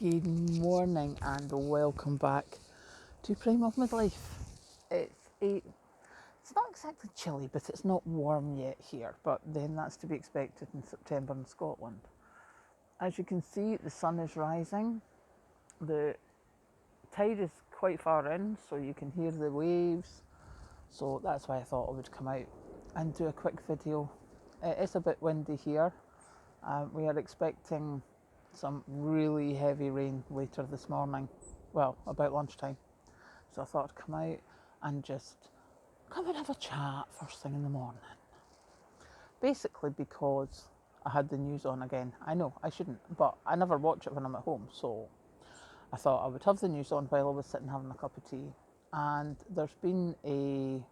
Good morning and welcome back to Prime of Midlife. It's not exactly chilly, but it's not warm yet here, but then that's to be expected in September in Scotland. As you can see, the sun is rising. The tide is quite far in, so you can hear the waves. So that's why I thought I would come out and do a quick video. It is a bit windy here. We are expecting some really heavy rain later this morning, well, about lunchtime. So I thought I'd come out and just come and have a chat first thing in the morning. Basically because I had the news on again. I know I shouldn't, but I never watch it when I'm at home, so I thought I would have the news on while I was sitting having a cup of tea. And there's been a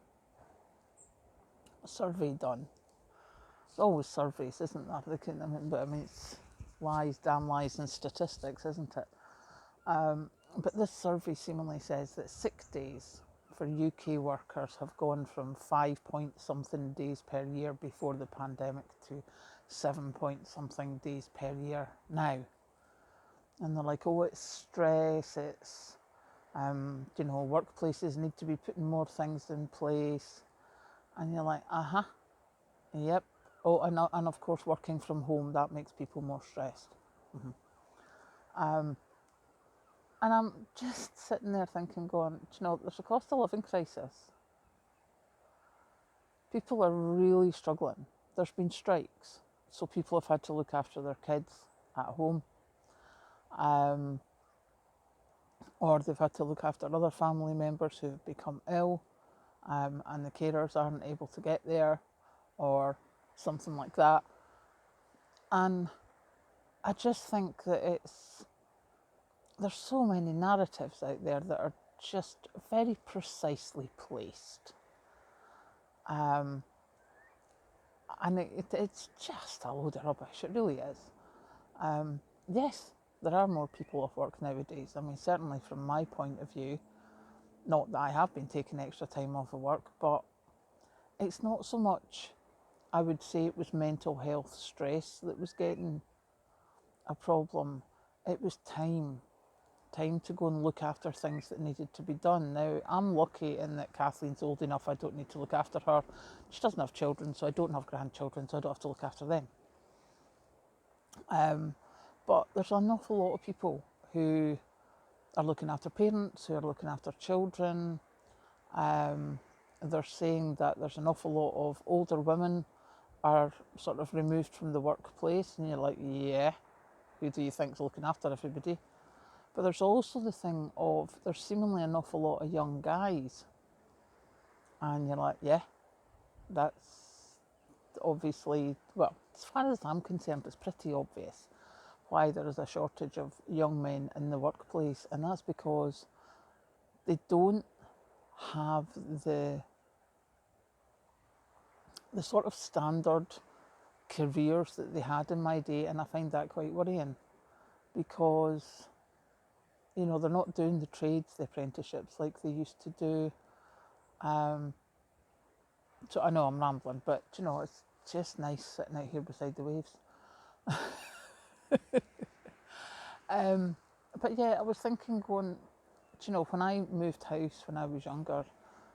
survey done. It's always surveys, isn't there? But I mean, it's lies, damn lies, and statistics, isn't it? But this survey seemingly says that sick days for UK workers have gone from 5 point something days per year before the pandemic to 7 point something days per year now. And they're like, oh, it's stress, it's, workplaces need to be putting more things in place. And you're like, yep. Oh, and of course, working from home, that makes people more stressed. And I'm just sitting there thinking, there's a cost of living crisis. People are really struggling. There's been strikes, so people have had to look after their kids at home. Or they've had to look after other family members who've become ill, and the carers aren't able to get there, or something like that. And I just think that there's so many narratives out there that are just very precisely placed. And it's just a load of rubbish, it really is. Yes, there are more people off work nowadays. I mean, certainly from my point of view, not that I have been taking extra time off of work, but it's not so much, I would say it was mental health stress that was getting a problem. It was time to go and look after things that needed to be done. Now, I'm lucky in that Kathleen's old enough, I don't need to look after her. She doesn't have children, so I don't have grandchildren, so I don't have to look after them. But there's an awful lot of people who are looking after parents, who are looking after children. They're saying that there's an awful lot of older women are sort of removed from the workplace, and you're like, yeah, who do you think's looking after everybody? But there's also the thing of there's seemingly an awful lot of young guys. And you're like, yeah, that's obviously, well, as far as I'm concerned, it's pretty obvious why there is a shortage of young men in the workplace. And that's because they don't have the sort of standard careers that they had in my day. And I find that quite worrying because they're not doing the trades, the apprenticeships like they used to do. So I know I'm rambling, but it's just nice sitting out here beside the waves. But yeah, I was thinking when I moved house when I was younger,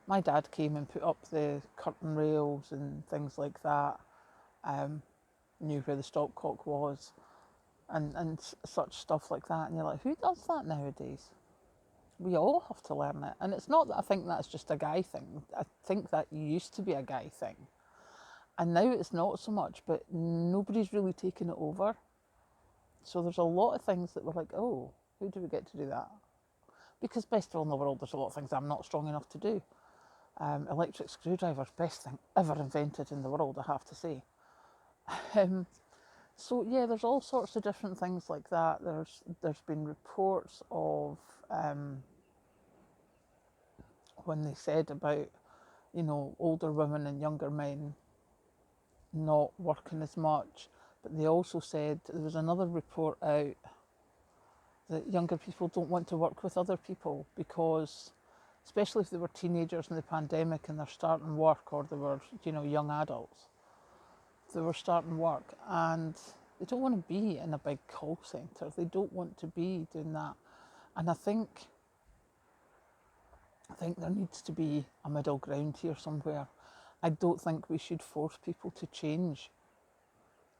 my dad came and put up the curtain rails and things like that, knew where the stopcock was, and such stuff like that. And you're like, who does that nowadays? We all have to learn it. And it's not that I think that's just a guy thing. I think that used to be a guy thing. And now it's not so much, but nobody's really taken it over. So there's a lot of things that we're like, oh, who do we get to do that? Because best of all in the world, there's a lot of things I'm not strong enough to do. Electric screwdrivers, best thing ever invented in the world, I have to say. So yeah, there's all sorts of different things like that. There's been reports of when they said about older women and younger men not working as much, but they also said there was another report out that younger people don't want to work with other people because, especially if they were teenagers in the pandemic and they're starting work, or they were young adults, they were starting work, and They don't want to be in a big call centre. They don't want to be doing that. And I think there needs to be a middle ground here somewhere. I don't think we should force people to change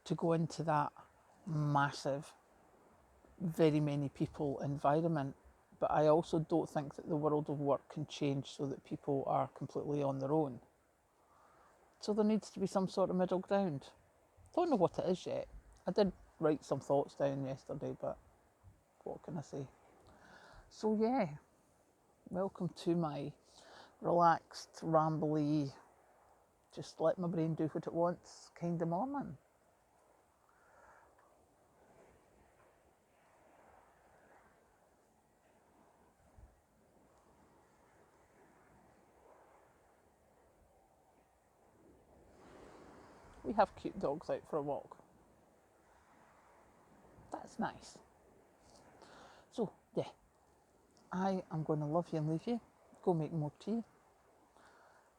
to go into that massive, very many people environment. But I also don't think that the world of work can change so that people are completely on their own. So there needs to be some sort of middle ground. Don't know what it is yet. I did write some thoughts down yesterday, but what can I say? So yeah, welcome to my relaxed, rambly, just let my brain do what it wants kind of morning. We have cute dogs out for a walk. That's nice. So yeah, I am going to love you and leave you. Go make more tea.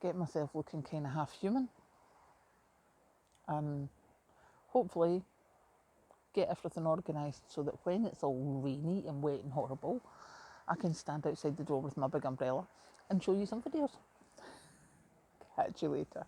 Get myself looking kind of half human. And hopefully get everything organised so that when it's all rainy and wet and horrible, I can stand outside the door with my big umbrella and show you some videos. Catch you later.